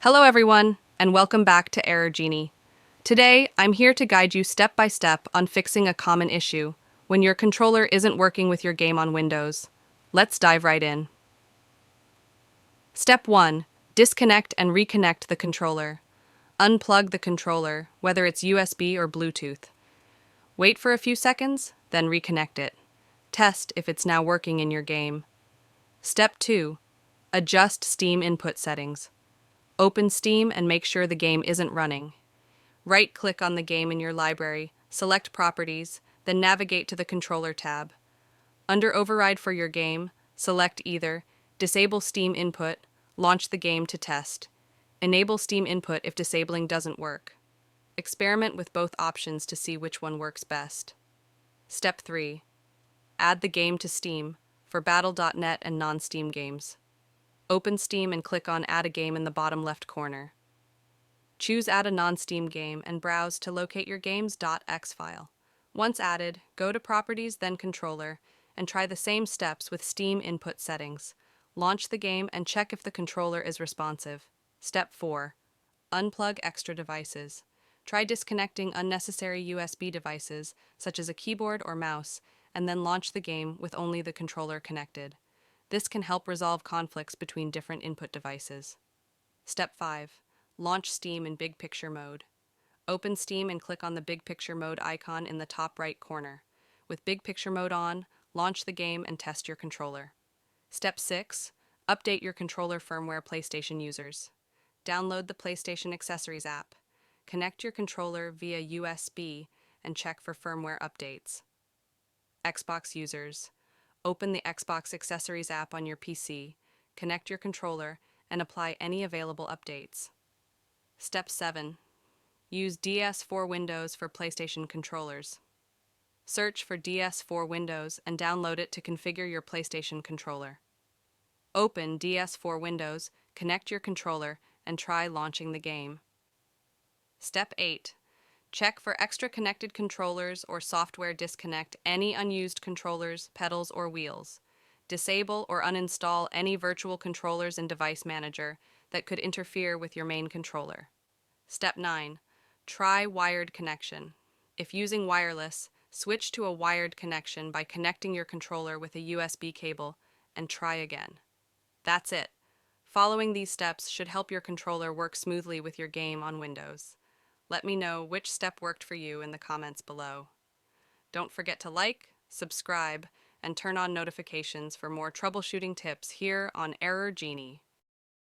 Hello everyone, and welcome back to Error Genie. Today, I'm here to guide you step by step on fixing a common issue when your controller isn't working with your game on Windows. Let's dive right in. Step 1. Disconnect and reconnect the controller. Unplug the controller, whether it's USB or Bluetooth. Wait for a few seconds, then reconnect it. Test if it's now working in your game. Step 2. Adjust Steam input settings. Open Steam and make sure the game isn't running. Right-click on the game in your library, select Properties, then navigate to the Controller tab. Under Override for your game, select either Disable Steam Input, launch the game to test. Enable Steam Input if disabling doesn't work. Experiment with both options to see which one works best. Step 3. Add the game to Steam for Battle.net and non-Steam games. Open Steam and click on Add a Game in the bottom left corner. Choose Add a non-Steam game and browse to locate your game's .x file. Once added, go to Properties, then Controller, and try the same steps with Steam input settings. Launch the game and check if the controller is responsive. Step 4. Unplug extra devices. Try disconnecting unnecessary USB devices, such as a keyboard or mouse, and then launch the game with only the controller connected. This can help resolve conflicts between different input devices. Step 5. Launch Steam in Big Picture mode. Open Steam and click on the Big Picture mode icon in the top right corner. With Big Picture mode on, launch the game and test your controller. Step 6. Update your controller firmware. PlayStation users. Download the PlayStation Accessories app. Connect your controller via USB and check for firmware updates. Xbox users. Open the Xbox Accessories app on your PC, connect your controller, and apply any available updates. Step 7. Use DS4 Windows for PlayStation controllers. Search for DS4 Windows and download it to configure your PlayStation controller. Open DS4 Windows, connect your controller, and try launching the game. Step 8. Check for extra connected controllers or software. Disconnect any unused controllers, pedals, or wheels. Disable or uninstall any virtual controllers in Device Manager that could interfere with your main controller. Step 9. Try wired connection. If using wireless, switch to a wired connection by connecting your controller with a USB cable and try again. That's it. Following these steps should help your controller work smoothly with your game on Windows. Let me know which step worked for you in the comments below. Don't forget to like, subscribe, and turn on notifications for more troubleshooting tips here on Error Genie.